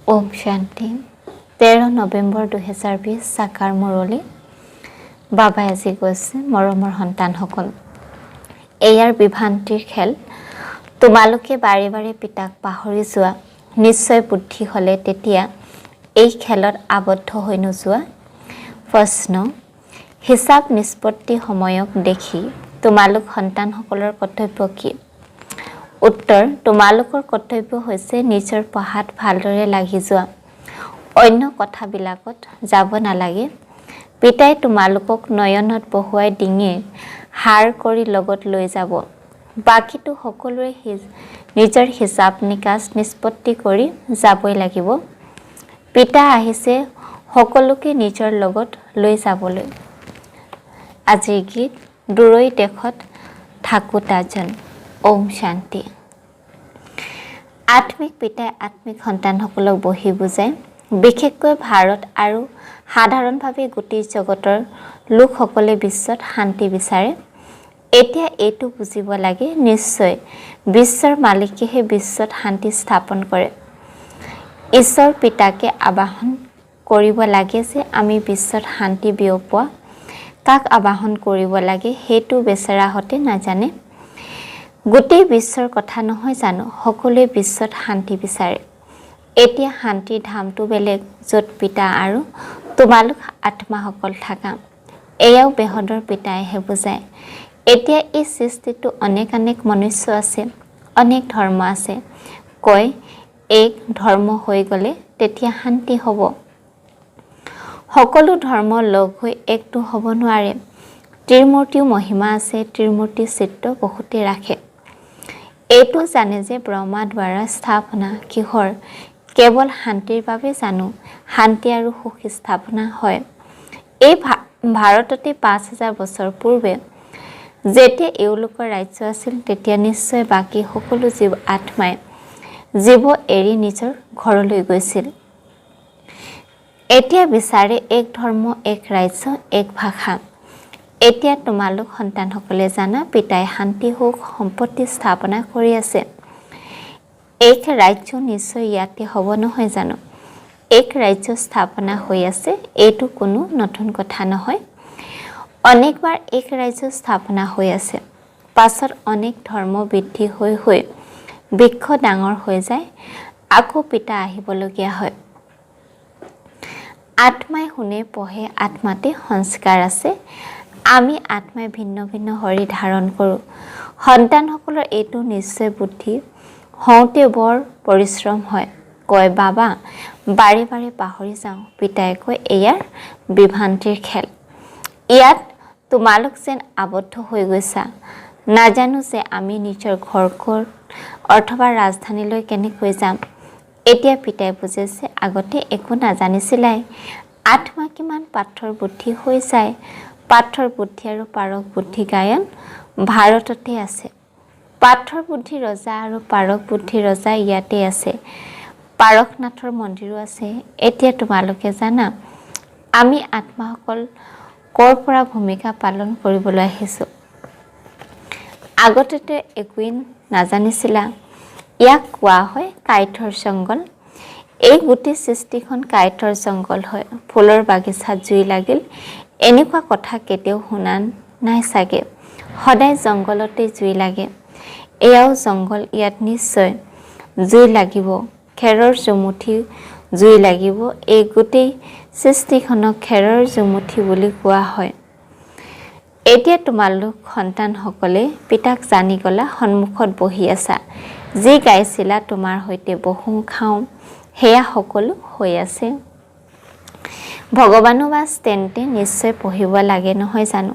ওম শান্তি 13 নৱেম্বৰ 2020 সাকাৰ মুৰলী বাবাই আজি কৈছে মৰমৰ সন্তানসকল এয়াৰ বিভ্ৰান্তিৰ খেল তোমালোকে বাৰে বাৰে পিতাক পাহৰি যোৱা নিশ্চয় বুদ্ধি হলে তেতিয়া এই খেলত আবদ্ধ হৈ নোযোৱা প্ৰশ্ন হিচাপ নিষ্পত্তি সময়ক দেখি তোমালোক সন্তানসকলৰ কৰ্তব্য কি উত্তৰ তোমালোকৰ কৰ্তব্য হৈছে নিজৰ পঢ়াত ভালদৰে লাগি যোৱা অন্য কথাবিলাকত যাব নালাগে পিতাই তোমালোকক নয়নত বহুৱাই ডিঙিৰ হাড় কৰি লগত লৈ যাব বাকিটো সকলোৰে নিজৰ হিচাপ নিকাচ নিষ্পত্তি কৰি যাবই লাগিব পিতা আহিছে সকলোকে নিজৰ লগত লৈ যাবলৈ আজিৰ গীত দূৰৈ দেশত থাকোতাজন ওম শান্তি আত্মিক পিতাই আত্মিক সন্তানসকলক বহি বুজায় বিশেষকৈ ভাৰত আৰু সাধাৰণভাৱে গোটেই জগতৰ লোকসকলে বিশ্বত শান্তি বিচাৰে এতিয়া এইটো বুজিব লাগে নিশ্চয় বিশ্বৰ মালিকেহে বিশ্বত শান্তি স্থাপন কৰে ঈশ্বৰ পিতাকে আবাহন কৰিব লাগে যে আমি বিশ্বত শান্তি বিয়পোৱা কাক আবাহন কৰিব লাগে সেইটো বেচেৰাহতে নাজানে গোটেই বিশ্বৰ কথা নহয় জানো সকলোৱে বিশ্বত শান্তি বিচাৰে এতিয়া শান্তিৰ ধামটো বেলেগ য'ত পিতা আৰু তোমালোক আত্মাসকল থাকা এয়াও বেহদৰ পিতাইহে বুজায় এতিয়া এই সৃষ্টিটো অনেক মনুষ্য আছে অনেক ধৰ্ম আছে কয় এক ধৰ্ম হৈ গ'লে তেতিয়া শান্তি হ'ব সকলো ধৰ্ম লগ হৈ একটো হ'ব নোৱাৰে ত্ৰিমূৰ্তিও মহিমা আছে ত্ৰিমূৰ্তি চিত্ৰ বহুতে ৰাখে এইটো জানে যে ব্ৰহ্মা দ্বাৰা স্থাপনা কিহৰ কেৱল শান্তিৰ বাবে জানো শান্তি আৰু সুখ স্থাপনা হয় এই ভাৰততে 5000 বছৰ পূৰ্বে যেতিয়া এওঁলোকৰ ৰাজ্য আছিল তেতিয়া নিশ্চয় বাকী সকলো জীৱ আত্মাই জীৱ এৰি নিজৰ ঘৰলৈ গৈছিল এতিয়া বিচাৰে এক ধৰ্ম এক ৰাজ্য এক ভাষা এতিয়া তোমালোক সন্তানসকলে জানা পিতাই শান্তি সুখ সম্পত্তি স্থাপনা কৰি আছে এক ৰাজ্য নিশ্চয় ইয়াতে হ'ব নহয় জানো এক ৰাজ্য স্থাপনা হৈ আছে এইটো কোনো নতুন কথা নহয় অনেকবাৰ এক ৰাজ্য স্থাপনা হৈ আছে পাছত অনেক ধৰ্ম বৃদ্ধি হৈ বৃক্ষ ডাঙৰ হৈ যায় আকৌ পিতা আহিবলগীয়া হয় আত্মাই শুনে পঢ়ে আত্মাতে সংস্কাৰ আছে আমি আত্মাই ভিন্ন ভিন্ন শৰীৰ ধাৰণ কৰোঁ সন্তানসকলৰ এইটো নিশ্চয় বুদ্ধি হওঁতে বৰ পৰিশ্ৰম হয় কয় বাবা বাৰে বাৰে পাহৰি যাওঁ পিতাই কয় এয়াৰ বিভ্ৰান্তিৰ খেল ইয়াত তোমালোক যেন আবদ্ধ হৈ গৈছা নাজানো যে আমি নিজৰ ঘৰ ক'ত অথবা ৰাজধানীলৈ কেনেকৈ যাম এতিয়া পিতাই বুজিছে আগতে একো নাজানিছিলাই আত্মা কিমান পাথৰ বুদ্ধি হৈ যায় পাথৰ বুদ্ধি আৰু পাৰক বুদ্ধি গায়ন ভাৰততে আছে পাথৰ বুদ্ধি ৰজা আৰু পাৰক বুদ্ধি ৰজা ইয়াতে আছে পাৰকনাথৰ মন্দিৰো আছে এতিয়া তোমালোকে জানা আমি আত্মাসকল ক'ৰ পৰা ভূমিকা পালন কৰিবলৈ আহিছোঁ আগতে একোৱেই নাজানিছিলা ইয়াক কোৱা হয় কাইটৰ জংগল এই গোটেই সৃষ্টিখন কাইটৰ জংগল হয় ফুলৰ বাগিচাত জুই লাগিল এনেকুৱা কথা কেতিয়াও শুনা নাই চাগে সদায় জংগলতে জুই লাগে এয়াও জংগল ইয়াত নিশ্চয় জুই লাগিব খেৰৰ জুমুঠি জুই লাগিব এই গোটেই সৃষ্টিখনক খেৰৰ জুমুঠি বুলি কোৱা হয় এতিয়া তোমালোক সন্তানসকলে পিতাক জানি গলা সন্মুখত বহি আছা যি গাইছিলা তোমাৰ সৈতে বহো খাওঁ সেয়া সকলো হৈ আছে ভগৱানুবাস তেন্তে নিশ্চয় পঢ়িব লাগে নহয় জানো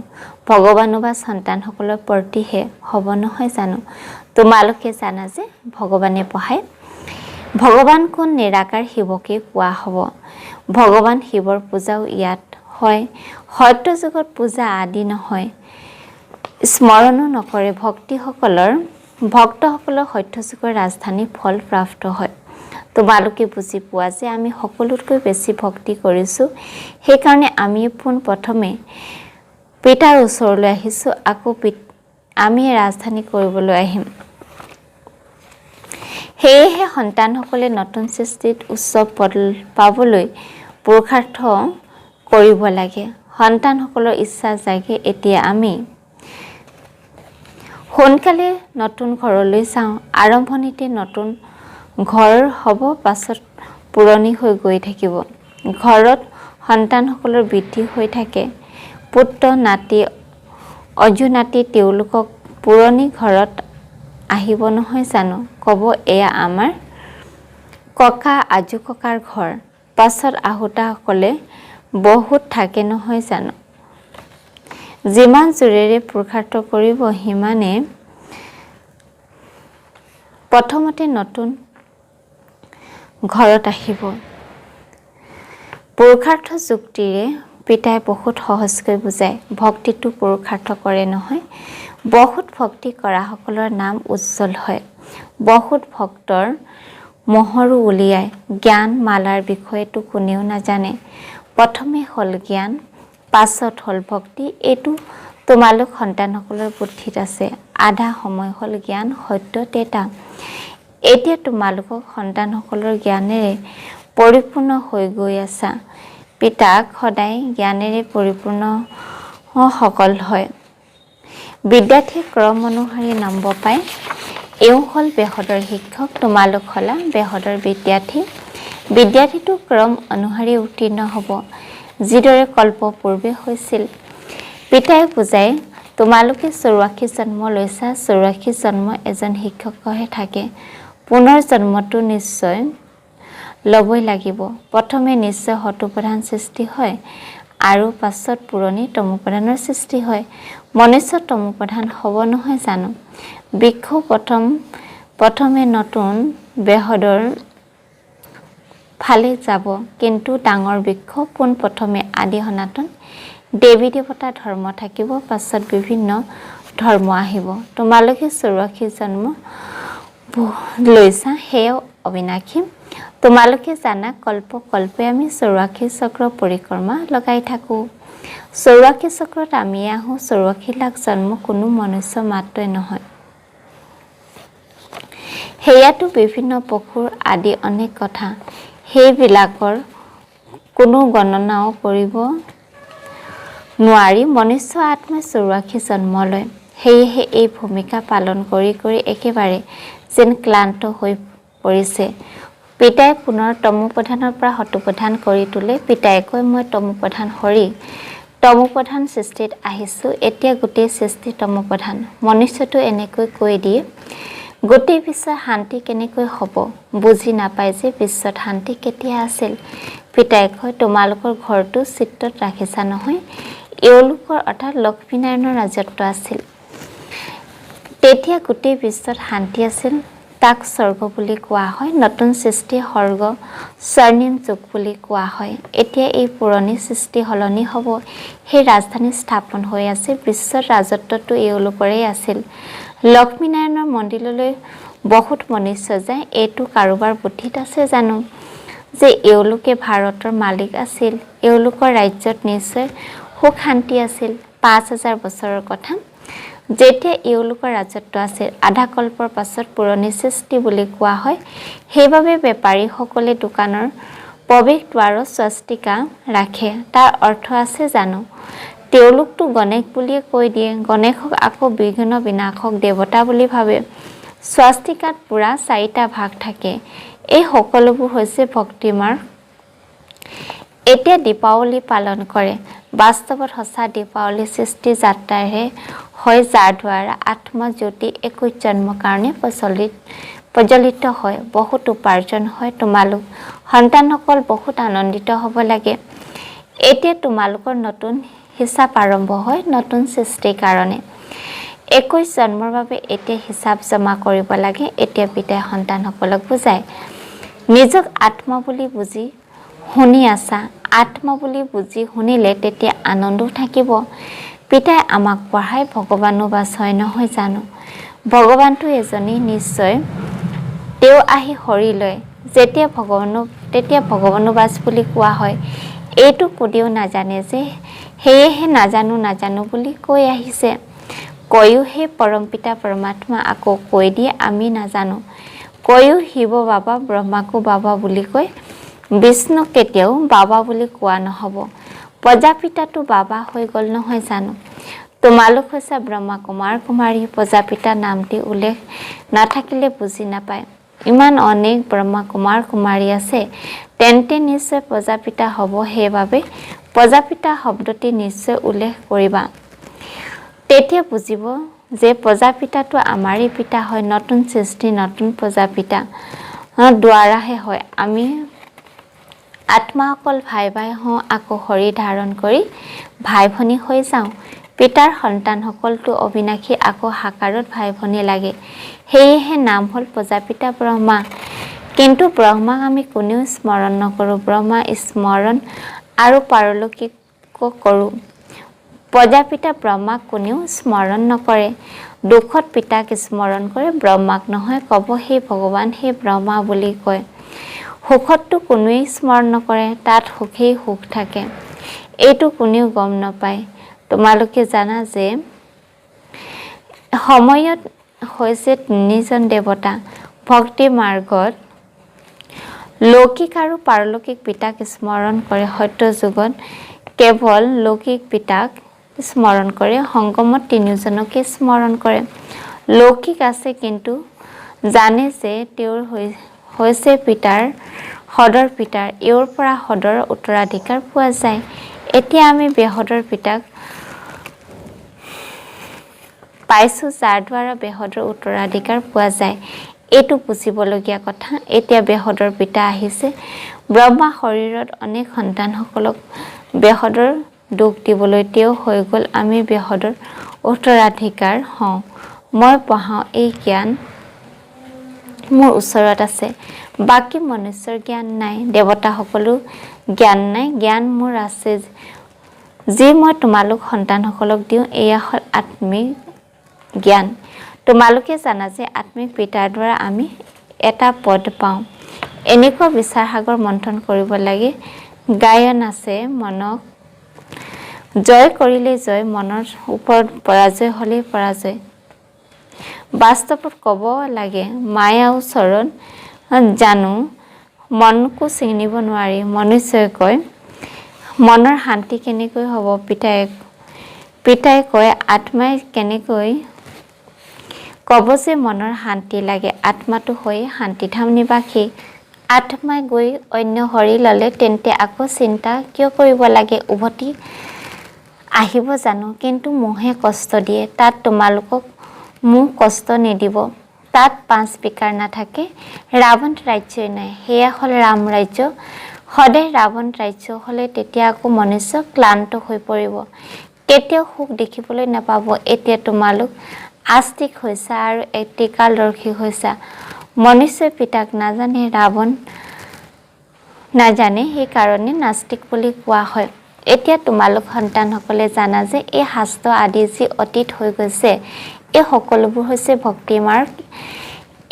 ভগৱানুবাস সন্তানসকলৰ প্ৰতিহে হ'ব নহয় জানো তোমালোকে জানা যে ভগৱানে পঢ়ায় ভগৱান কোন নিৰাকাৰ শিৱকে কোৱা হ'ব ভগৱান শিৱৰ পূজাও ইয়াত হয় সত্য যুগত পূজা আদি নহয় স্মৰণো নকৰে ভক্তসকলৰ সত্য যুগৰ ৰাজধানী ফল প্ৰাপ্ত হয় তোমালোকে বুজি পোৱা যে আমি সকলোতকৈ বেছি ভক্তি কৰিছোঁ সেইকাৰণে আমি পোন প্ৰথমে পিতাৰ ওচৰলৈ আহিছোঁ আকৌ আমি ৰাজধানী কৰিবলৈ আহিম সেয়েহে সন্তানসকলে নতুন সৃষ্টিত উচ্চ পদ পাবলৈ পুৰুষাৰ্থ কৰিব লাগে। সন্তানসকলৰ ইচ্ছা জাগে এতিয়া আমি সোনকালে নতুন ঘৰলৈ যাওঁ। আৰম্ভণিতে নতুন ঘৰ হ'ব, পাছত পুৰণি হৈ গৈ থাকিব। ঘৰত সন্তানসকলৰ বৃদ্ধি হৈ থাকে। পুত্ৰ নাতি অজুনাতি তেওঁলোকক পুৰণি ঘৰত আহিব নহয় জানো, ক'ব এয়া আমাৰ ককা আজু ককাৰ ঘৰ। পাছত আহুতাসকলে বহুত থাকে নহয় জানো। যিমান জোৰেৰে পুৰুষাৰ্থ কৰিব সিমানে প্ৰথমতে নতুন ঘৰত আহিব। পুৰুষাৰ্থ যুক্তিৰে পিতাই বহুত সহজকৈ বুজায়। ভক্তিটো পুৰুষাৰ্থ কৰে নহয়। বহুত ভক্তি কৰাসকলৰ নাম উজ্জ্বল হয়। বহুত ভক্তৰ মহৰো উলিয়ায়। জ্ঞান মালাৰ বিষয়েতো কোনেও নাজানে। প্ৰথমে হ'ল জ্ঞান, পাছত হ'ল ভক্তি। এইটো তোমালোক সন্তানসকলৰ বুদ্ধিত আছে। আধা সময় হ'ল জ্ঞান সত্য তেতা। এতিয়া তোমালোকক সন্তানসকলৰ জ্ঞানেৰে পৰিপূৰ্ণ হৈ গৈ আছা। পিতাক সদায় জ্ঞানেৰে পৰিপূৰ্ণ সকল হয়। বিদ্যাৰ্থী ক্ৰম অনুসাৰে নম্বৰ পায়। এওঁ হ'ল বেহদৰ শিক্ষক, তোমালোক হ'লা বেহদৰ বিদ্যাৰ্থী। বিদ্যাৰ্থীটো ক্ৰম অনুসাৰে উত্তীৰ্ণ হ'ব, যিদৰে কল্প পূৰ্বে হৈছিল। পিতাই বুজায়, তোমালোকে 84 জন্ম লৈছা। 84 জন্ম এজন শিক্ষকহে থাকে। পুনৰ জন্মটো নিশ্চয় ল'বই লাগিব। প্ৰথমে নিশ্চয় হতোপ্ৰধান সৃষ্টি হয় আৰু পাছত পুৰণি তমোপ্ৰধানৰ সৃষ্টি হয়। মনুষ্য তমোপ্ৰধান হ'ব নহয় জানো। বৃক্ষ প্ৰথমে নতুন বেহদৰ ফালে যাব, কিন্তু ডাঙৰ বৃক্ষ পোনপ্ৰথমে আদি সনাতন দেৱী দেৱতা ধৰ্ম থাকিব, পাছত বিভিন্ন ধৰ্ম আহিব। তোমালোকে 84 জন্ম লৈছা, সেয়াও অবিনাশী। তোমালোকে জানা কল্প কল্পে আমি 84 চক্ৰ পৰিক্ৰমা লগাই থাকোঁ। 84 চক্ৰত আমি আহোঁ। 84 লাখ জন্ম কোনো মনুষ্য মাত্ৰই নহয়। সেয়াতো বিভিন্ন পশুৰ আদি অনেক কথা। সেইবিলাকৰ কোনো গণনাও কৰিব নোৱাৰি। মনুষ্য আত্মাই 84 জন্ম লয়। সেয়েহে এই ভূমিকা পালন কৰি কৰি একেবাৰে যেন ক্লান্ত হৈ পৰিছে। পিতাই পুনৰ তমোপ্ৰধানৰ পৰা হতোপ্ৰধান কৰি তোলে। পিতাই কয়, মই তমোপ্ৰধান হৰি তমোপ্ৰধান সৃষ্টিত আহিছোঁ। এতিয়া গোটেই সৃষ্টি তমোপ্ৰধান। মনুষ্যটো এনেকৈ কৈ দিয়ে, গোটেই বিশ্বত শান্তি কেনেকৈ হ'ব। বুজি নাপায় যে বিশ্বত শান্তি কেতিয়া আছিল। পিতাই কয়, তোমালোকৰ ঘৰটো চিত্ৰত ৰাখিছা নহয়। এওঁলোকৰ অৰ্থাৎ লক্ষ্মীনাৰায়ণৰ ৰাজত্ব আছিল। তেতিয়া গোটেই বিশ্বত শান্তি আছিল। তাক স্বৰ্গ বুলি কোৱা হয়। নতুন সৃষ্টি স্বৰ্গ স্বৰ্ণিম যুগ বুলি কোৱা হয়। এতিয়া এই পুৰণি সৃষ্টি সলনি হ'ব। সেই ৰাজধানী স্থাপন হৈ আছে। বিশ্বত ৰাজত্বটো এওঁলোকৰেই আছিল। লক্ষ্মীনাৰায়ণৰ মন্দিৰলৈ বহুত মনুষ্য যায়। এইটো কাৰোবাৰ বুদ্ধিত আছে জানো যে এওঁলোকে ভাৰতৰ মালিক আছিল। এওঁলোকৰ ৰাজ্যত নিশ্চয় সুখ শান্তি আছিল। 5000 বছৰৰ কথা যেতিয়া এওঁলোকৰ ৰাজত্ব আছিল। আধা কল্পৰ পাছত পুৰণি সৃষ্টি বুলি কোৱা হয়। সেইবাবে বেপাৰীসকলে দোকানৰ প্ৰৱেশ দ্বাৰত স্বস্তিকা ৰাখে। তাৰ অৰ্থ আছে জানো। তেওঁলোকতো গণেশ বুলিয়ে কৈ দিয়ে। গণেশক আকৌ বিঘ্ন বিনাশক দেৱতা বুলি ভাবে। স্বস্তিকাত পুৰা 4টা ভাগ থাকে। এই সকলোবোৰ হৈছে ভক্তিমাৰ্গ। এতিয়া দীপাৱলী পালন কৰে। বাস্তৱত সঁচা দীপাৱলী সৃষ্টি যাত্ৰাহে হয়, যাৰ দ্বাৰা আত্মা জ্যোতি 21 জন্মৰ কাৰণে প্ৰজ্বলিত হয়। বহুত উপাৰ্জন হয়। তোমালোক সন্তানসকল বহুত আনন্দিত হ'ব লাগে। এতিয়া তোমালোকৰ নতুন হিচাপ আৰম্ভ হয়, নতুন সৃষ্টিৰ কাৰণে। 21 জন্মৰ বাবে এতিয়া হিচাপ জমা কৰিব লাগে। এতিয়া পিতাই সন্তানসকলক বুজায়, নিজক আত্মা বুলি বুজি শুনি আছা। আত্মা বুলি বুজি শুনিলে তেতিয়া আনন্দও থাকিব। পিতাই আমাক পঢ়াই ভগৱানুবাস হয় নহয় জানো। ভগৱানটো এজনেই নিশ্চয়। তেওঁ আহি হৰি লয়। তেতিয়া ভগৱানুবাস বুলি কোৱা হয়। এইটো কোনেও নাজানে যে, সেয়েহে নাজানো বুলি কৈ আহিছে। কৈও সেই পৰমপিতা পৰমাত্মা আকৌ কৈ দিয়ে আমি নাজানো। কৈও শিৱ বাবা ব্ৰহ্মাকো বাবা বুলি কয়। বিষ্ণু কেতিয়াও বাবা বুলি কোৱা নহ'ব। প্ৰজাপিতাটো বাবা হৈ গ'ল নহয় জানো? তোমালোক হৈছে ব্ৰহ্মা কুমাৰ কুমাৰী। প্ৰজাপিতা নামটি উল্লেখ নাথাকিলে বুজি নাপায়। ইমান অনেক ব্ৰহ্মা কুমাৰ কুমাৰী আছে, তেন্তে নিশ্চয় প্ৰজাপিতা হ'ব। সেইবাবে প্ৰজাপিতা শব্দটি নিশ্চয় উল্লেখ কৰিবা। তেতিয়া বুজিব যে প্ৰজাপিতাটো আমাৰেই পিতা হয়। নতুন সৃষ্টি, নতুন প্ৰজাপিতা দ্বাৰাহে হয়। আমি আত্মাসকল ভাই ভাই হওঁ, আকৌ শৰীৰ ধাৰণ কৰি ভাই ভনী হৈ যাওঁ। পিতাৰ সন্তানসকলটো অবিনাশী, আকৌ সাকাৰত ভাই ভনী লাগে। সেয়েহে নাম হ'ল প্ৰজাপিতা ব্ৰহ্মা। কিন্তু ব্ৰহ্মাক আমি কোনেও স্মৰণ নকৰোঁ। ব্ৰহ্মা স্মৰণ আৰু পাৰলৌকিক কৰোঁ। প্ৰজাপিতা ব্ৰহ্মাক কোনেও স্মৰণ নকৰে। দুখত পিতাক স্মৰণ কৰে, ব্ৰহ্মাক নহয়। ক'ব হে ভগৱান, হে ব্ৰহ্মা বুলি কয়। সুখতটো কোনোৱেই স্মৰণ নকৰে, তাত সুখেই সুখ থাকে। এইটো কোনেও গম নাপায়। তোমালোকে জানা যে সময়ত হৈছে তিনিজন দেৱতা। ভক্তি মাৰ্গত লৌকিক আৰু পাৰলৌকিক পিতাক স্মৰণ কৰে। সত্য যুগত কেৱল লৌকিক পিতাক স্মৰণ কৰে। সংগমত তিনিওজনকে স্মৰণ কৰে। লৌকিক আছে, কিন্তু জানে যে তেওঁৰ হৈছে পিতাৰ সদৰ পিতাৰ। এওঁৰ পৰা সদৰ উত্তৰাধিকাৰ পোৱা যায়। এতিয়া আমি বেহদৰ পিতাক পাইছোঁ, যাৰ দ্বাৰা বেহদৰ উত্তৰাধিকাৰ পোৱা যায়। এইটো বুজিবলগীয়া কথা। এতিয়া বেহদৰ পিতা আহিছে। ব্ৰহ্মা শৰীৰত অনেক সন্তানসকলক বেহদৰ দুখ দিবলৈ তেওঁ হৈ গ'ল। আমি বেহদৰ উত্তৰাধিকাৰ হওঁ। মই পঢ়াওঁ, এই জ্ঞান মোৰ ওচৰত আছে। বাকী মনুষ্যৰ জ্ঞান নাই, দেৱতাসকলো জ্ঞান নাই। জ্ঞান মোৰ আছে, যি মই তোমালোক সন্তানসকলক দিওঁ। এয়া হ'ল আত্মিক জ্ঞান। তোমালোকে জানা যে আত্মিক পিতাৰ দ্বাৰা আমি এটা পদ পাওঁ। এনেকুৱা বিচাৰ সাগৰ মন্থন কৰিব লাগে। গায়ন আছে, মনক জয় কৰিলেই জয়, মনৰ ওপৰত পৰাজয় হ'লেই পৰাজয়। বাস্তৱত ক'ব লাগে, মায়াও চৰণ জানো, মনকো চিনিব নোৱাৰি। মনুষ্যই কয়, মনৰ শান্তি কেনেকৈ হ'ব? পিতাই কয়, আত্মাই কেনেকৈ ক'ব যে মনৰ শান্তি লাগে? আত্মাটো হৈ শান্তিধাম নিবাসী। আত্মাই গৈ অন্য হৰি ল'লে, তেন্তে আকৌ চিন্তা কিয় কৰিব লাগে? উভতি আহিব জানো? কিন্তু মোহে কষ্ট দিয়ে। তাত তোমালোকক মোহ কষ্ট নিদিব। তাত 5 বিকাৰ নাথাকে, ৰাৱণ ৰাজ্যই নাই। সেয়া হ'ল ৰাম ৰাজ্য। সদায় ৰাৱণ ৰাজ্য হ'লে তেতিয়া আকৌ মনুষ্য ক্লান্ত হৈ পৰিব, কেতিয়াও সুখ দেখিবলৈ নাপাব। এতিয়া তোমালোক আস্তিক হৈছা আৰু ত্ৰিকালদৰ্শী হৈছা। মনুষ্যই পিতাক নাজানে, ৰাৱণ নাজানে, সেইকাৰণে নাস্তিক বুলি কোৱা হয়। এতিয়া তোমালোক সন্তানসকলে জানা যে এই শাস্ত্ৰ আদি যি অতীত হৈ গৈছে, এই সকলোবোৰ হৈছে ভক্তি মাৰ্গ।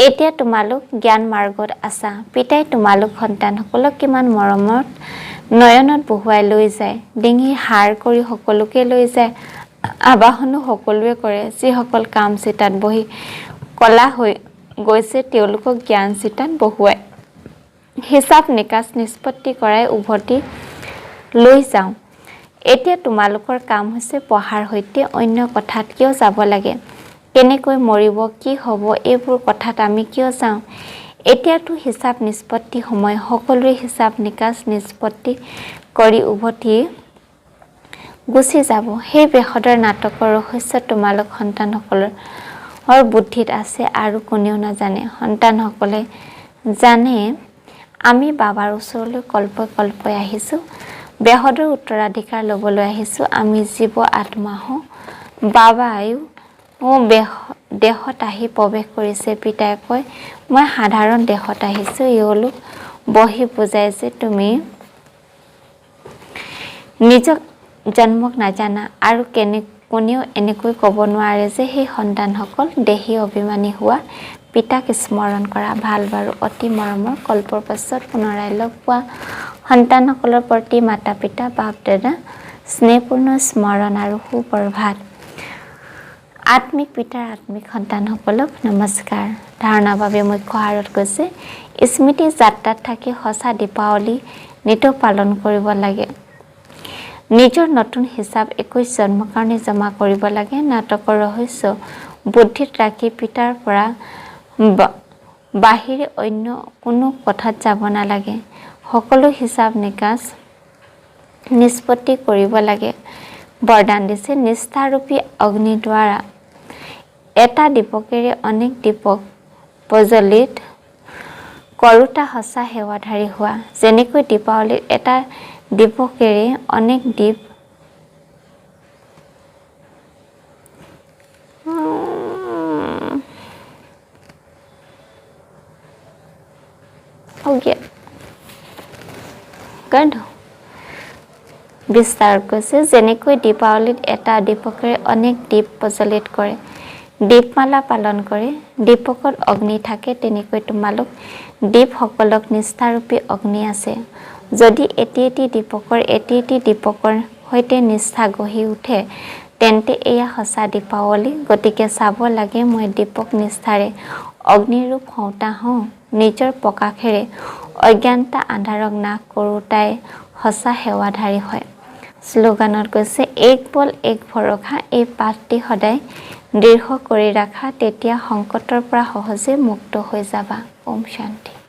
এতিয়া তোমালোক জ্ঞান মাৰ্গত আছা। পিতাই তোমালোক সন্তানসকলক কিমান মৰমত নয়নত বহুৱাই লৈ যায়। ডিঙি সাৰ কৰি সকলোকে লৈ যায়। আবাহনো সকলোৱে কৰে। যিসকল কাম চিতাত বহি কলা হৈ গৈছে, তেওঁলোকক জ্ঞান চিতাত বহুৱাই হিচাপ নিকাচ নিষ্পত্তি কৰাই উভতি লৈ যাওঁ। এতিয়া তোমালোকৰ কাম হৈছে পঢ়াৰ সৈতে অন্য কথাত কিয় যাব লাগে? কেনেকৈ মৰিব, কি হ'ব, এইবোৰ কথাত আমি কিয় যাওঁ? এতিয়াতো হিচাপ নিষ্পত্তি সময়। সকলোৱে হিচাপ নিকাচ নিষ্পত্তি কৰি উভতি গুচি যাব। সেই বেহদৰ নাটকৰ ৰহস্য তোমালোক সন্তানসকলৰ বুদ্ধিত আছে আৰু কোনেও নাজানে। সন্তানসকলে জানে আমি বাবাৰ ওচৰলৈ কল্পই কল্পই আহিছোঁ, বেহদৰ উত্তৰাধিকাৰ ল'বলৈ আহিছোঁ। আমি জীৱ আত্মা হওঁ। বাবাইও দেহত আহি প্ৰৱেশ কৰিছে। পিতাই কয়, মই সাধাৰণ দেহত আহিছোঁ। এওঁলোক বহি বুজাই যে তুমি নিজক জন্মক নাজানা, আৰু কোনেও এনেকৈ ক'ব নোৱাৰে যে সেই সন্তানসকল দেহী অভিমানী হোৱা। পিতাক স্মৰণ কৰা। ভাল বাৰু, অতি মৰমৰ। কল্পৰ পাছত পুনৰাই লগ পোৱা। সন্তানসকলৰ প্ৰতি মাতা পিতা বাপ দাদা স্নেহপূৰ্ণ স্মৰণ আৰু সুপ্ৰভাত। আত্মিক পিতাৰ আত্মিক সন্তানসকলক নমস্কাৰ। ধাৰণাৰ বাবে মুখ্য আহাৰত কৈছে স্মৃতি যাত্ৰাত থাকি সঁচা দীপাৱলী নিতৌ পালন কৰিব লাগে। নিজৰ নতুন হিচাপ 21 জন্মৰ কাৰণে জমা কৰিব লাগে। নাটকৰ ৰহস্য বুদ্ধিত ৰাখি পিতাৰ পৰা বাহিৰে অন্য কোনো কথাত যাব নালাগে। সকলো হিচাপ নিকাচ নিষ্পত্তি কৰিব লাগে। বৰদান দিছে নিষ্ঠাৰূপী অগ্নি দ্বাৰা এটা দীপকেৰে অনেক দীপক প্ৰজ্বলিত কৰোঁতা সঁচা সেৱাধাৰী হোৱা। যেনেকৈ দীপাৱলীত এটা দীপকেৰে অনেক দীপ বিস্তাৰত কৈছে যেনেকৈ দীপাৱলীত এটা দীপকেৰে অনেক দীপ প্ৰজ্বলিত কৰে, দীপমালা পালন কৰে, দীপকত অগ্নি থাকে, তেনেকৈ তোমালোক দীপসকলক নিষ্ঠাৰূপী অগ্নি আছে। যদি এটি এটি দীপকৰ সৈতে নিষ্ঠা গঢ়ি উঠে তেন্তে এয়া সঁচা দীপাৱলী। গতিকে চাব লাগে মই দীপক নিষ্ঠাৰে অগ্নিৰূপ হওঁতা হওঁ, নিজৰ প্ৰকাশেৰে অজ্ঞানতা আন্ধাৰক নাশ কৰোঁতাই সঁচা সেৱাধাৰী হয়। শ্লোগানত কৈছে এক বল এক ভৰসা, এই পাঠটি সদায় দৃঢ় কৰি ৰাখা, তেতিয়া সংকটৰ পৰা সহজে মুক্ত হৈ যাবা। ওম শান্তি।